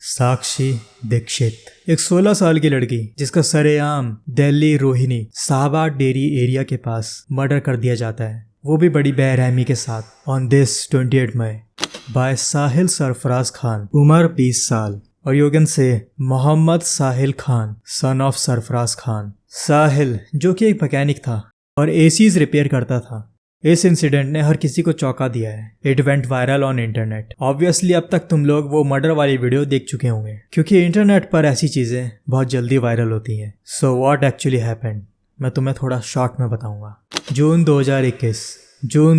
साक्षी दीक्षित एक 16 साल की लड़की जिसका सरेआम दिल्ली रोहिणी साहबाद डेरी एरिया के पास मर्डर कर दिया जाता है, वो भी बड़ी बेरहमी के साथ। ऑन दिस 28 मई बाय साहिल सरफराज खान, उम्र 20 साल, और योगन से मोहम्मद साहिल खान सन ऑफ सरफराज खान। साहिल जो कि एक मैकेनिक था और एसीज रिपेयर करता था। इस इंसिडेंट ने हर किसी को चौंका दिया है। It went viral on internet. Obviously अब तक तुम लोग वो मर्डर वाली वीडियो देख चुके होंगे क्योंकि इंटरनेट पर ऐसी चीजें बहुत जल्दी वायरल होती हैं। सो व्हाट एक्चुअली हैपेंड मैं तुम्हें थोड़ा शॉर्ट में बताऊंगा। जून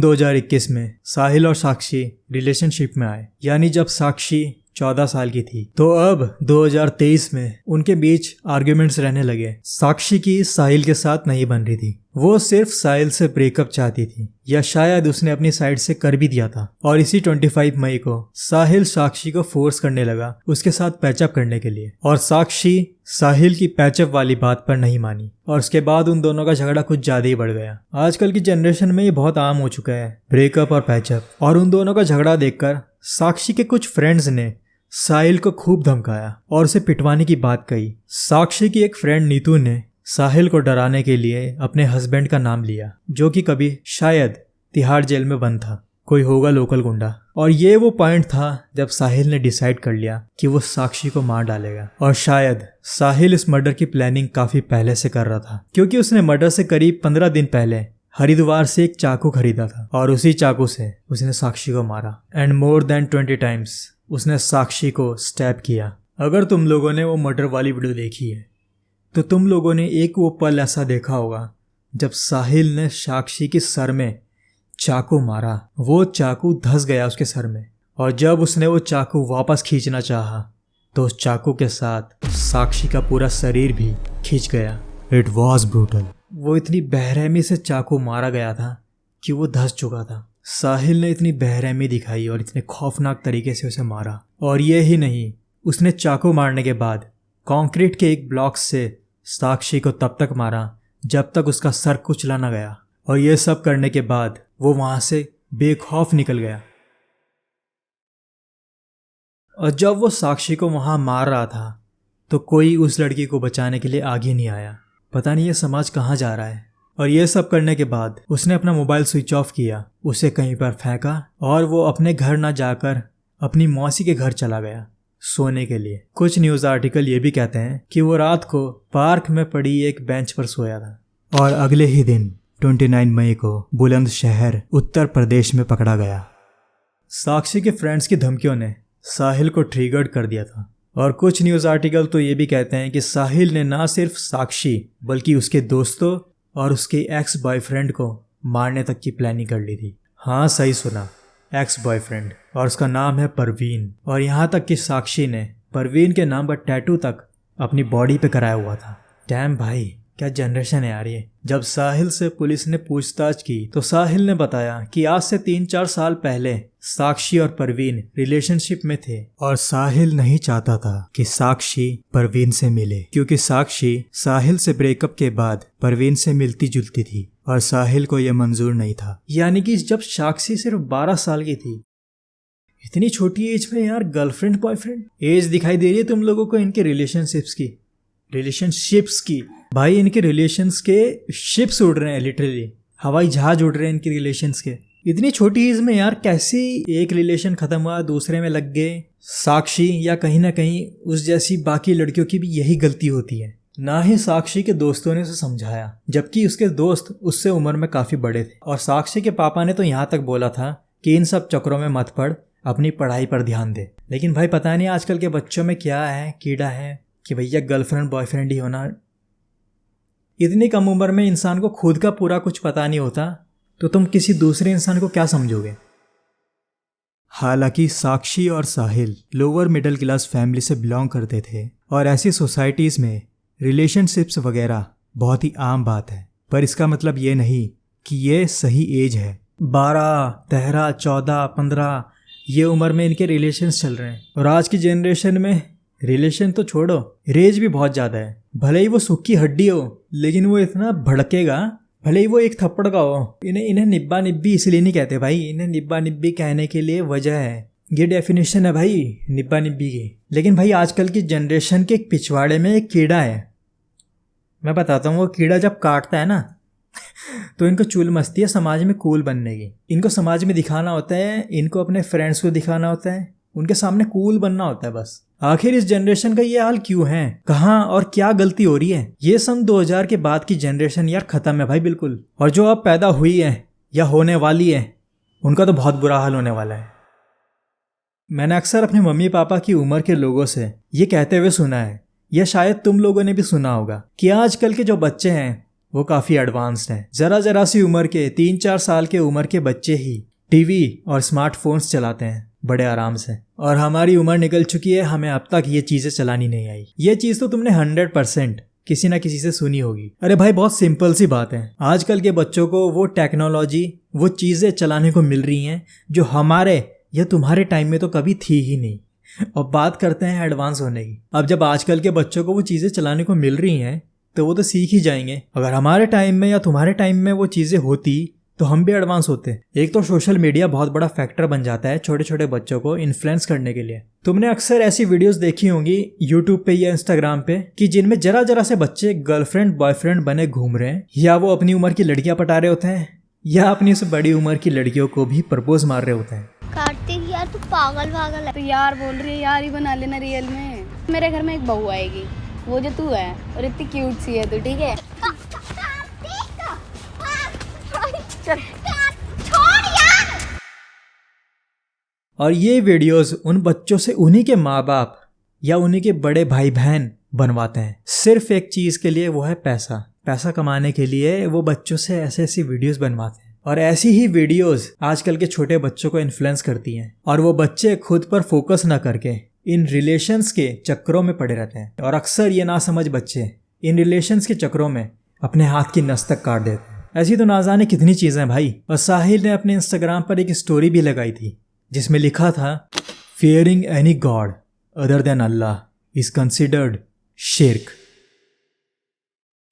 2021 में साहिल और साक्षी रिलेशनशिप में आए, यानी जब साक्षी 14 साल की थी। तो अब 2023 में उनके बीच आर्ग्यूमेंट्स रहने लगे। साक्षी की साहिल के साथ नहीं बन रही थी, वो सिर्फ साहिल से ब्रेकअप चाहती थी, या शायद उसने अपनी साइड से कर भी दिया था। और इसी 25 मई को साहिल साक्षी को फोर्स करने लगा उसके साथ पैचअप करने के लिए, और साक्षी साहिल की पैचअप वाली बात पर नहीं मानी, और उसके बाद उन दोनों का झगड़ा कुछ ज्यादा ही बढ़ गया। आजकल की जनरेशन में ये बहुत आम हो चुका है, ब्रेकअप और पैचअप। और उन दोनों का झगड़ा देखकर साक्षी के कुछ फ्रेंड्स ने साहिल को खूब धमकाया और उसे पिटवाने की बात कही। साक्षी की एक फ्रेंड नीतू ने साहिल को डराने के लिए अपने हस्बैंड का नाम लिया, जो कि कभी शायद तिहाड़ जेल में बंद था, कोई होगा लोकल गुंडा। और ये वो पॉइंट था जब साहिल ने डिसाइड कर लिया कि वो साक्षी को मार डालेगा। और शायद साहिल इस मर्डर की प्लानिंग काफी पहले से कर रहा था, क्योंकि उसने मर्डर से करीब 15 दिन पहले हरिद्वार से एक चाकू खरीदा था और उसी चाकू से उसने साक्षी को मारा। एंड मोर देन 20 टाइम्स उसने साक्षी को स्टैब किया। अगर तुम लोगों ने वो मर्डर वाली वीडियो देखी है तो तुम लोगों ने एक वो पल ऐसा देखा होगा जब साहिल ने साक्षी के सर में चाकू मारा। वो चाकू धंस गया उसके सर में, और जब उसने वो चाकू वापस खींचना चाहा तो उस चाकू के साथ साक्षी का पूरा शरीर भी खींच गया। It was brutal. वो इतनी बेरहमी से चाकू मारा गया था कि वो धंस चुका था। साहिल ने इतनी बेरहमी दिखाई और इतने खौफनाक तरीके से उसे मारा। और ये ही नहीं, उसने चाकू मारने के बाद कंक्रीट के एक ब्लॉक से साक्षी को तब तक मारा जब तक उसका सर कुचला न गया। और ये सब करने के बाद वो वहां से बेखौफ निकल गया। और जब वो साक्षी को वहां मार रहा था तो कोई उस लड़की को बचाने के लिए आगे नहीं आया। पता नहीं ये समाज कहाँ जा रहा है। और ये सब करने के बाद उसने अपना मोबाइल स्विच ऑफ किया, उसे कहीं पर फेंका, और वो अपने घर ना जाकर अपनी मौसी के घर चला गया सोने के लिए। कुछ न्यूज़ आर्टिकल ये भी कहते हैं कि वो रात को पार्क में पड़ी एक बेंच पर सोया था, और अगले ही दिन 29 मई को बुलंदशहर उत्तर प्रदेश में पकड़ा गया। साक्षी के फ्रेंड्स की धमकियों ने साहिल को ट्रिगर्ड कर दिया था। और कुछ न्यूज़ आर्टिकल तो ये भी कहते हैं कि साहिल ने ना सिर्फ साक्षी बल्कि उसके दोस्तों और उसके एक्स बॉयफ्रेंड को मारने तक की प्लानिंग कर ली थी। हाँ, सही सुना, एक्स बॉयफ्रेंड, और उसका नाम है परवीन। और यहाँ तक कि साक्षी ने परवीन के नाम पर टैटू तक अपनी बॉडी पे कराया हुआ था। डैम भाई, क्या जनरेशन है यार ये। जब साहिल से पुलिस ने पूछताछ की तो साहिल ने बताया कि आज से 3-4 साल पहले साक्षी और परवीन रिलेशनशिप में थे, और साहिल नहीं चाहता था कि साक्षी परवीन से मिले, क्योंकि साक्षी साहिल से ब्रेकअप के बाद परवीन से मिलती जुलती थी और साहिल को यह मंजूर नहीं था। यानी कि जब साक्षी सिर्फ 12 साल की थी, इतनी छोटी एज में यार गर्लफ्रेंड बॉयफ्रेंड। एज दिखाई दे रही है तुम लोगों को इनके रिलेशनशिप्स की। भाई, इनके रिलेशंस के शिप्स उड़ रहे हैं, लिटरली हवाई जहाज उड़ रहे हैं इनके रिलेशंस के। इतनी छोटी एज में यार कैसे एक रिलेशन खत्म हुआ, दूसरे में लग गए। साक्षी या कहीं ना कहीं उस जैसी बाकी लड़कियों की भी यही गलती होती है। ना ही साक्षी के दोस्तों ने उसे समझाया, जबकि उसके दोस्त उससे उम्र में काफी बड़े थे। और साक्षी के पापा ने तो यहाँ तक बोला था कि इन सब चक्रों में मत पड़, अपनी पढ़ाई पर ध्यान दे। लेकिन भाई पता नहीं आजकल के बच्चों में क्या है, कीड़ा है कि भैया गर्लफ्रेंड बॉयफ्रेंड ही होना। इतनी कम उम्र में इंसान को खुद का पूरा कुछ पता नहीं होता, तो तुम किसी दूसरे इंसान को क्या समझोगे। हालांकि साक्षी और साहिल लोअर मिडिल क्लास फैमिली से बिलोंग करते थे, और ऐसी सोसाइटीज़ में रिलेशनशिप्स वगैरह बहुत ही आम बात है, पर इसका मतलब ये नहीं कि ये सही एज है। 12, 13, 14, 15 ये उम्र में इनके रिलेशंस चल रहे हैं। और आज की जनरेशन में रिलेशन तो छोड़ो, रेज भी बहुत ज़्यादा है। भले ही वो सूखी हड्डी हो, लेकिन वो इतना भड़केगा, भले ही वो एक थप्पड़ का हो। इन्हें निब्बा निब्बी इसलिए नहीं कहते भाई, इन्हें निब्बा निब्बी कहने के लिए वजह है। ये डेफिनेशन है भाई निब्बा निब्बी की। लेकिन भाई आजकल की जनरेशन के एक पिछवाड़े में एक कीड़ा है। मैं बताता हूँ, वो कीड़ा जब काटता है ना तो इनको चुल मचती है समाज में कूल बनने की। इनको समाज में दिखाना होता है, इनको अपने फ्रेंड्स को दिखाना होता है, उनके सामने कूल बनना होता है बस। आखिर इस जनरेशन का ये हाल क्यों है? कहाँ और क्या गलती हो रही है? ये सन 2000 के बाद की जनरेशन यार खत्म है भाई बिल्कुल। और जो अब पैदा हुई है या होने वाली है उनका तो बहुत बुरा हाल होने वाला है। मैंने अक्सर अपने मम्मी पापा की उम्र के लोगों से ये कहते हुए सुना है, या शायद तुम लोगों ने भी सुना होगा, कि आजकल के जो बच्चे हैं वो काफ़ी एडवांस्ड हैं। ज़रा सी उम्र के 3-4 साल के उम्र के बच्चे ही टीवी और स्मार्टफोन्स चलाते हैं बड़े आराम से। और हमारी उम्र निकल चुकी है, हमें अब तक ये चीज़ें चलानी नहीं आई। ये चीज़ तो तुमने 100% किसी ना किसी से सुनी होगी। अरे भाई बहुत सिंपल सी बात है, आजकल के बच्चों को वो टेक्नोलॉजी, वो चीज़ें चलाने को मिल रही हैं जो हमारे या तुम्हारे टाइम में तो कभी थी ही नहीं। अब बात करते हैं एडवांस होने की। अब जब आजकल के बच्चों को वो चीज़ें चलाने को मिल रही हैं तो वो तो सीख ही जाएंगे। अगर हमारे टाइम में या तुम्हारे टाइम में वो चीज़ें होती तो हम भी एडवांस होते। एक तो सोशल मीडिया बहुत बड़ा फैक्टर बन जाता है छोटे छोटे बच्चों को इन्फ्लुएंस करने के लिए। तुमने अक्सर ऐसी वीडियोस देखी होंगी यूट्यूब पे या इंस्टाग्राम पे कि जिनमें जरा से बच्चे गर्लफ्रेंड बॉयफ्रेंड बने घूम रहे हैं, या वो अपनी उम्र की लड़कियां पटा रहे होते हैं, या अपनी उस बड़ी उम्र की लड़कियों को भी प्रपोज मार रहे होते हैं। कार्तिक यार तू पागल है। तो यार बोल रही है यार ही बना लेना रियल में। मेरे घर में एक बहू आएगी, वो जो तू है, और इतनी क्यूट सी है तू, ठीक है? और ये वीडियोस उन बच्चों से उन्हीं के माँ बाप या उन्हीं के बड़े भाई बहन बनवाते हैं, सिर्फ एक चीज के लिए, वो है पैसा। पैसा कमाने के लिए वो बच्चों से ऐसी वीडियोस बनवाते हैं। और ऐसी ही वीडियोस आजकल के छोटे बच्चों को इन्फ्लुएंस करती हैं, और वो बच्चे खुद पर फोकस ना करके इन रिलेशंस के चक्रों में पड़े रहते हैं। और अक्सर ये ना समझ बच्चे इन रिलेशंस के चक्रों में अपने हाथ की नस तक काट देते हैं। ऐसी तो ना जाने कितनी चीज़ें हैं भाई। और साहिल ने अपने इंस्टाग्राम पर एक स्टोरी भी लगाई थी जिसमें लिखा था, fearing any god other than Allah is considered शिर्क।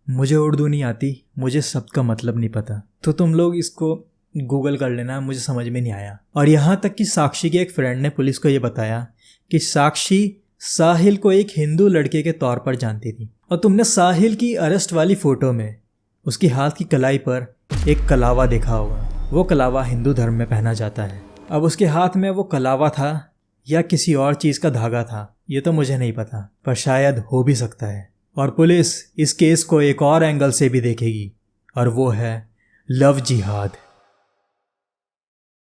मुझे उर्दू नहीं आती, मुझे शब्द का मतलब नहीं पता, तो तुम लोग इसको गूगल कर लेना, मुझे समझ में नहीं आया। और यहाँ तक कि साक्षी के एक फ्रेंड ने पुलिस को ये बताया कि साक्षी साहिल को एक हिंदू लड़के के तौर पर जानती थी। और तुमने साहिल की अरेस्ट वाली फ़ोटो में उसकी हाथ की कलाई पर एक कलावा देखा होगा। वो कलावा हिंदू धर्म में पहना जाता है। अब उसके हाथ में वो कलावा था या किसी और चीज़ का धागा था, ये तो मुझे नहीं पता, पर शायद हो भी सकता है। और पुलिस इस केस को एक और एंगल से भी देखेगी, और वो है लव जिहाद।